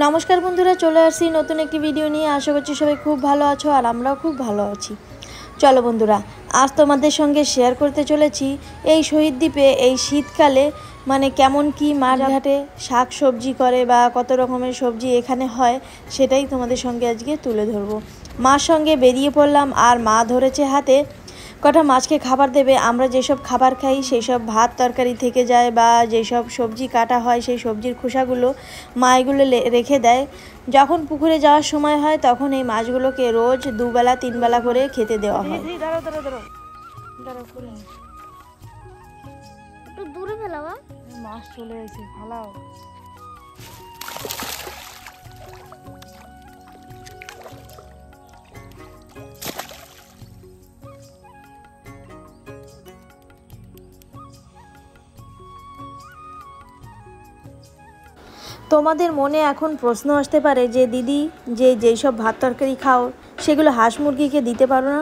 নমস্কার বন্ধুরা, চলে আসছি নতুন একটি ভিডিও নিয়ে। আশা করছি সবাই খুব ভালো আছো আর আমরাও খুব ভালো আছি। চলো বন্ধুরা, আজ তোমাদের সঙ্গে শেয়ার করতে চলেছি এই শহীদ দ্বীপে এই শীতকালে কেমন কি মাঠ ঘাটে শাক সবজি করে বা কত রকমের সবজি এখানে হয়, সেটাই তোমাদের সঙ্গে আজকে তুলে ধরবো। মার সঙ্গে বেরিয়ে পড়লাম আর মা ধরেছে হাতে কটা মাছকে খাবার দেবে। আমরা যেসব খাবার খাই সেই সব ভাত তরকারি থেকে যায় বা যেসব সবজি কাটা হয় সেই সবজির খোসাগুলো মা এগুলো রেখে দেয়। যখন পুকুরে যাওয়ার সময় হয় তখন এই মাছগুলোকে রোজ দুবেলা তিনবেলা করে খেতে দেওয়া হয়। দূরে ফেলাবা, মাছ চলে এসে ফালাও। তোমাদের মনে এখন প্রশ্ন আসতে পারে যে দিদি, যেই সব ভাত তরকারি খাও সেগুলো হাঁস মুরগিকে দিতে পারো না?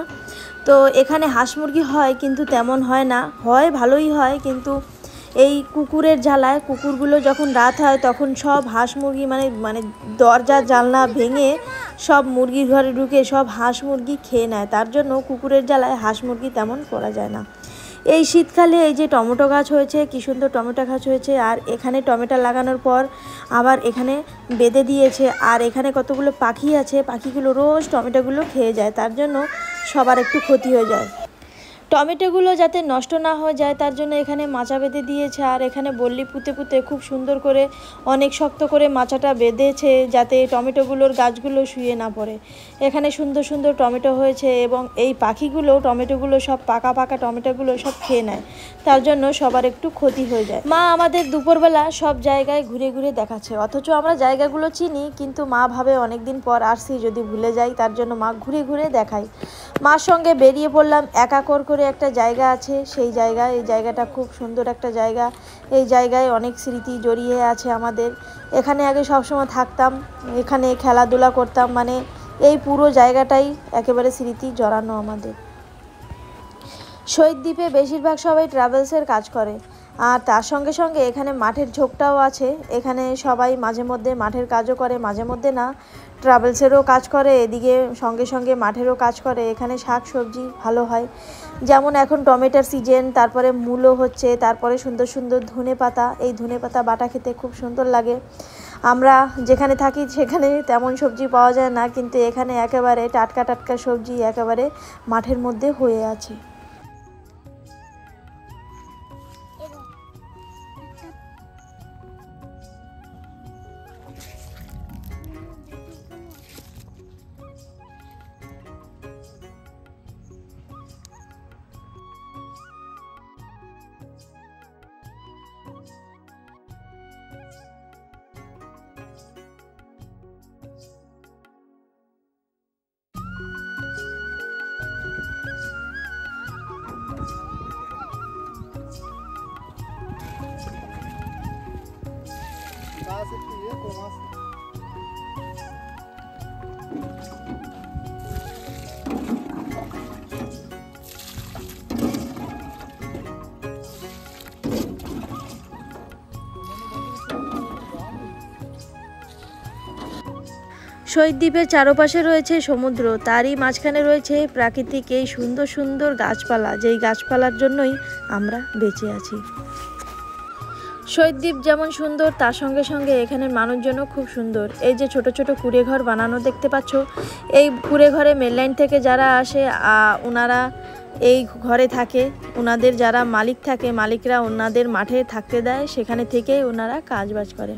তো এখানে হাঁস মুরগি হয়, কিন্তু তেমন হয় না, হয় ভালোই হয়, কিন্তু এই কুকুরের জ্বালায় কুকুরগুলো যখন রাত হয় তখন সব হাঁস মুরগি মানে দরজা জানলা ভেঙে সব মুরগির ঘরে ঢুকে সব হাঁস মুরগি খেয়ে নেয়। তার জন্য কুকুরের জ্বালায় হাঁস মুরগি তেমন করা যায় না। এই শীতকালে এই যে টমেটো গাছ হয়েছে, কী সুন্দর টমেটো গাছ হয়েছে, আর এখানে টমেটো লাগানোর পর আবার এখানে বেঁধে দিয়েছে, আর এখানে কতগুলো পাখি আছে, পাখিগুলো রোজ টমেটোগুলো খেয়ে যায়, তার জন্য সবার একটু ক্ষতি হয়ে যায়। টমেটোগুলো যাতে নষ্ট না হয়ে যায় তার জন্য এখানে মাচা বেঁধে দিয়েছে, আর এখানে বল্লি পুঁতে পুঁতে খুব সুন্দর করে অনেক শক্ত করে মাচাটা বেঁধেছে যাতে টমেটোগুলোর গাছগুলো শুয়ে না পড়ে। এখানে সুন্দর সুন্দর টমেটো হয়েছে এবং এই পাখিগুলো টমেটোগুলো সব পাকা পাকা টমেটোগুলো সব খেয়ে নেয়, তার জন্য সবার একটু ক্ষতি হয়ে যায়। মা আমাদের দুপুরবেলা সব জায়গায় ঘুরে ঘুরে দেখাচ্ছে, অথচ আমরা জায়গাগুলো চিনি, কিন্তু মা ভাবে অনেকদিন পর আসছি যদি ভুলে যাই, তার জন্য মা ঘুরে ঘুরে দেখায়। মার সঙ্গে বেরিয়ে পড়লাম। একাকর করে একটা জায়গা আছে, সেই জায়গায়, এই জায়গাটা খুব সুন্দর একটা জায়গা। এই জায়গায় অনেক স্মৃতি জড়িয়ে আছে আমাদের। এখানে আগে সবসময় থাকতাম, এখানে খেলাধুলা করতাম, এই পুরো জায়গাটাই একেবারে স্মৃতি জড়ানো আমাদের। শহীদ দ্বীপে বেশিরভাগ সবাই ট্রাভেলসের কাজ করে, আর তার সঙ্গে সঙ্গে এখানে মাঠের ঝোঁকটাও আছে। এখানে সবাই মাঝে মধ্যে মাঠের কাজও করে, মাঝে মধ্যে না, ট্রাভেলসেরও কাজ করে, এদিকে সঙ্গে সঙ্গে মাঠেরও কাজ করে। এখানে শাক সবজি ভালো হয়, যেমন এখন টমেটোর সিজন, তারপরে মূলো হচ্ছে, তারপরে সুন্দর সুন্দর ধনে পাতা। এই ধনে পাতা বাটা খেতে খুব সুন্দর লাগে। আমরা যেখানে থাকি সেখানে তেমন সবজি পাওয়া যায় না, কিন্তু এখানে একেবারে টাটকা টাটকা সবজি একেবারে মাঠের মধ্যে হয়ে আছে। শহীদ দ্বীপের চারপাশে রয়েছে সমুদ্র, তারই মাঝখানে রয়েছে প্রাকৃতিক এই সুন্দর সুন্দর গাছপালা, যেই গাছপালার জন্যই আমরা বেঁচে আছি। শহীদ দ্বীপ যেমন সুন্দর, তার সঙ্গে সঙ্গে এখানের মানুষজনও খুব সুন্দর। এই যে ছোট ছোট কুড়ে ঘর বানানো দেখতে পাচ্ছ, এই কুড়ে ঘরে মেন লাইন থেকে যারা আসে ওনারা এই ঘরে থাকে। ওনাদের যারা মালিক থাকে, মালিকরা ওনাদের মাঠে থাকতে দেয়, সেখানে থেকেই ওনারা কাজবাজ করে।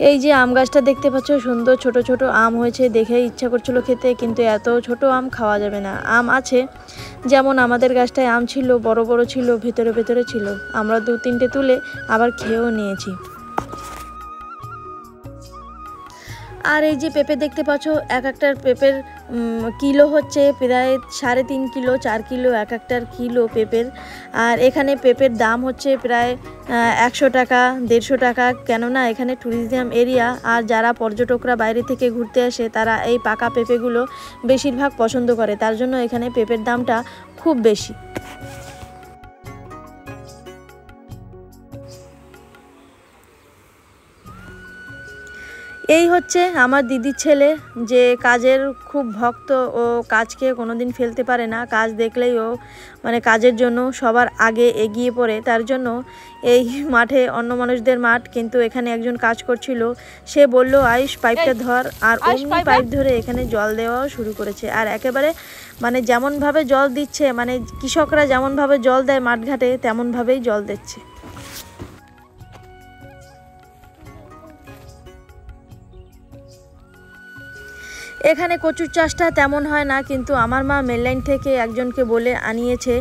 এই যে আম গাছটা দেখতে পাচ্ছ, সুন্দর ছোট ছোট আম হয়েছে, দেখে ইচ্ছা করছিল খেতে, কিন্তু এত ছোট আম খাওয়া যাবে না। আম আছে, যেমন আমাদের গাছটায় আম ছিল, বড় বড় ছিল, ভেতরে ভেতরে ছিল, আমরা 2-3টে তুলে আবার খেয়েও নিয়েছি। আর এই যে পেঁপে দেখতে পাচ্ছ, এক একটার পেঁপের কিলো হচ্ছে প্রায় 3.5 কিলো 4 কিলো এক একটার কিলো পেঁপের। আর এখানে পেঁপের দাম হচ্ছে প্রায় 100 টাকা 150 টাকা, কেননা এখানে ট্যুরিজম এরিয়া, আর যারা পর্যটকরা বাইরে থেকে ঘুরতে আসে তারা এই পাকা পেঁপেগুলো বেশিরভাগ পছন্দ করে, তার জন্য এখানে পেঁপের দামটা খুব বেশি। এই হচ্ছে আমার দিদির ছেলে, যে কাজের খুব ভক্ত। ও কাজকে কোনোদিন ফেলতে পারে না, কাজ দেখলেই ও মানে কাজের জন্য সবার আগে এগিয়ে পড়ে। তার জন্য এই মাঠে, অন্য মানুষদের মাঠ, কিন্তু এখানে একজন কাজ করছিল, সে বলল আয়ুষ পাইপটা ধর, আর অমনি পাইপ ধরে এখানে জল দেওয়াও শুরু করেছে। আর একেবারে মানে যেমনভাবে জল দিচ্ছে, মানে কৃষকরা যেমনভাবে জল দেয় মাঠঘাটে, তেমনভাবেই জল দিচ্ছে। এখানে কচুর চাষটা তেমন হয় না, কিন্তু আমার মা মেনলাইন থেকে একজনকে বলে আনিয়েছে।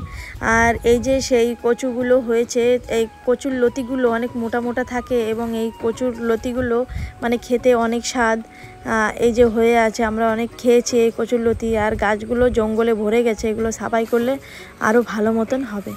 আর এই যে সেই কচুগুলো হয়েছে, এই কচুর লতিগুলো অনেক মোটা মোটা থাকে, এবং এই কচুর লতিগুলো মানে খেতে অনেক স্বাদ। এই যে হয়ে আছে, আমরা অনেক খেয়েছি এই কচুর লতি। আর গাছগুলো জঙ্গলে ভরে গেছে, এগুলো সাফাই করলে আরও ভালো মতন হবে।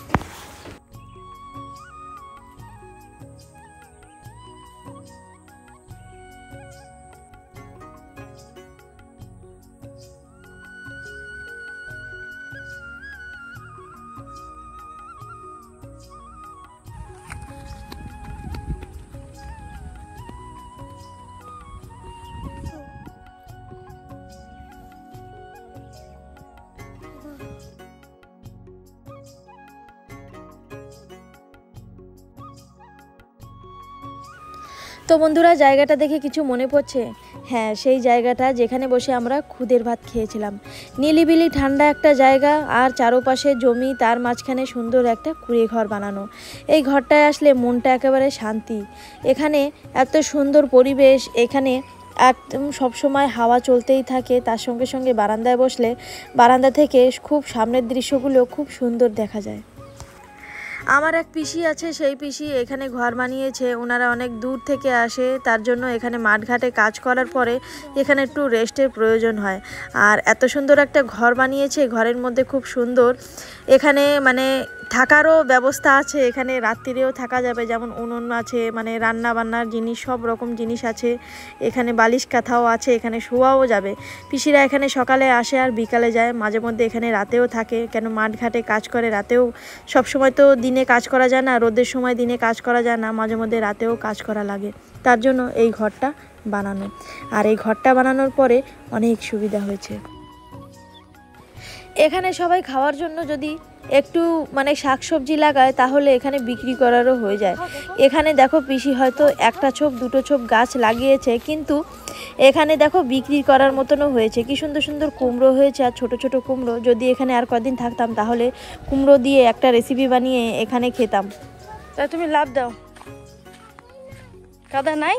তো বন্ধুরা, জায়গাটা দেখে কিছু মনে পড়ছে? হ্যাঁ, সেই জায়গাটা যেখানে বসে আমরা খুদের ভাত খেয়েছিলাম। নিলিবিলি ঠান্ডা একটা জায়গা, আর চারপাশে জমি, তার মাঝখানে সুন্দর একটা কুঁড়ে ঘর বানানো। এই ঘরটায় আসলে মনটা একেবারে শান্তি। এখানে এত সুন্দর পরিবেশ, এখানে একদম সবসময় হাওয়া চলতেই থাকে। তার সঙ্গে সঙ্গে বারান্দায় বসলে বারান্দা থেকে খুব সামনের দৃশ্যগুলো খুব সুন্দর দেখা যায়। আমার এক পিসি আছে, সেই পিসি এখানে ঘর বানিয়েছে। ওনারা অনেক দূর থেকে আসে, তার জন্য এখানে মাঠঘাটে কাজ করার পরে এখানে একটু রেস্টের প্রয়োজন হয়। আর এত সুন্দর একটা ঘর বানিয়েছে, ঘরের মধ্যে খুব সুন্দর। এখানে মানে থাকারও ব্যবস্থা আছে, এখানে রাত্রিরেও থাকা যাবে, যেমন উনুন আছে, মানে রান্না বান্নার জিনিস, সব রকম জিনিস আছে। এখানে বালিশ কাঁথাও আছে, এখানে শোয়াও যাবে। পিসিরা এখানে সকালে আসে আর বিকালে যায়, মাঝে মধ্যে এখানে রাতেও থাকে, কেন মাঠঘাটে কাজ করে রাতেও। সব সময় তো দিনে কাজ করা যায় না, রোদের সময় দিনে কাজ করা যায় না, মাঝে মধ্যে রাতেও কাজ করা লাগে। তার জন্য এই ঘরটা বানানো। আর এই ঘরটা বানানোর পরে অনেক সুবিধা হয়েছে। এখানে সবাই খাওয়ার জন্য যদি একটু মানে শাকসবজি লাগায়, তাহলে এখানে বিক্রি করারও হয়ে যায়। এখানে দেখো পিসি হয়তো একটা ছোপ দুটো ছোপ গাছ লাগিয়েছে, কিন্তু এখানে দেখো বিক্রি করার মতনও হয়েছে। কি সুন্দর সুন্দর কুমড়ো হয়েছে, আর ছোট ছোট কুমড়ো। যদি এখানে আর কদিন থাকতাম, তাহলে কুমড়ো দিয়ে একটা রেসিপি বানিয়ে এখানে খেতাম। তা তুমি লাভ দাও, কাদা নাই।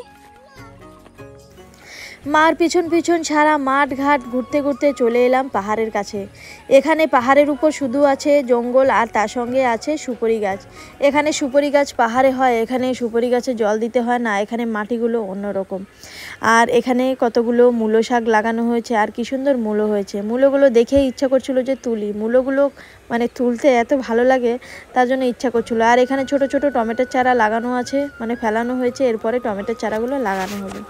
মার পিছন পিছন সারা মাঠ ঘাট ঘুরতে ঘুরতে চলে এলাম পাহাড়ের কাছে। এখানে পাহাড়ের উপর শুধু আছে জঙ্গল, আর তার সঙ্গে আছে সুপারি গাছ। এখানে সুপারি গাছ পাহাড়ে হয়, এখানে সুপারি গাছে জল দিতে হয় না, এখানে মাটিগুলো অন্যরকম। আর এখানে কতগুলো মূলো শাক লাগানো হয়েছে, আর কি সুন্দর মূলো হয়েছে। মূলোগুলো দেখেই ইচ্ছা করছিল যে তুলি। মূলোগুলো মানে তুলতে এত ভালো লাগে, তার জন্য ইচ্ছা করছিল। আর এখানে ছোট ছোট টমেটোর চারা লাগানো আছে, মানে ফেলানো হয়েছে, এরপরে টমেটোর চারাগুলো লাগানো হবে।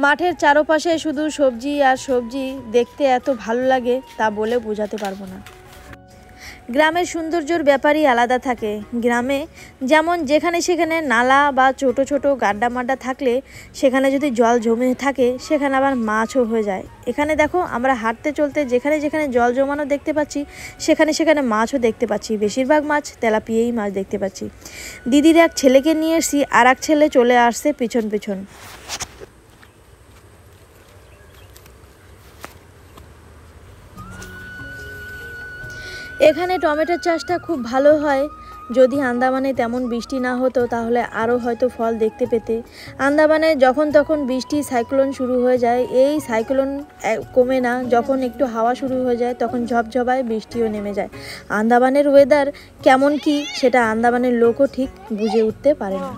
মাঠের চারপাশে শুধু সবজি আর সবজি, দেখতে এত ভালো লাগে তা বলে বোঝাতে পারবো না। গ্রামের সৌন্দর্যর ব্যাপারই আলাদা থাকে। গ্রামে যেমন যেখানে সেখানে নালা বা ছোট ছোট গাড্ডা মাড্ডা থাকলে সেখানে যদি জল জমে থাকে, সেখানে আবার মাছও হয়ে যায়। এখানে দেখো, আমরা হাঁটতে চলতে যেখানে যেখানে জল জমানো দেখতে পাচ্ছি, সেখানে সেখানে মাছও দেখতে পাচ্ছি। বেশিরভাগ মাছ তেলাপিয়াই মাছ দেখতে পাচ্ছি। দিদির এক ছেলেকে নিয়ে এসেছি, আর এক ছেলে চলে আসছে পিছন পিছন। এখানে টমেটোর চাষটা খুব ভালো হয়। যদি আন্দামানে তেমন বৃষ্টি না হতো তাহলে আরও হয়তো ফল দেখতে পেতে। আন্দামানে যখন তখন বৃষ্টি সাইক্লোন শুরু হয়ে যায়, এই সাইক্লোন কমে না, যখন একটু হাওয়া শুরু হয়ে যায় তখন ঝপঝপায় বৃষ্টিও নেমে যায়। আন্দামানের ওয়েদার কেমন কি সেটা আন্দামানের লোকও ঠিক বুঝে উঠতে পারে না।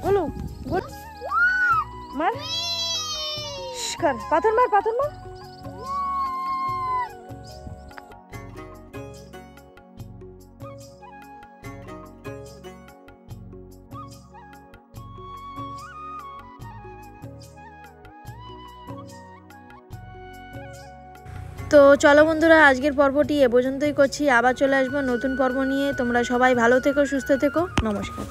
গোলু গোল মার, কর পাথর মার, পাথর মার। তো চলো বন্ধুরা, আজকের পর্বটি এ পর্যন্তই করছি। আবার চলে আসবো নতুন পর্ব নিয়ে। তোমরা সবাই ভালো থেকো, সুস্থ থেকো। নমস্কার।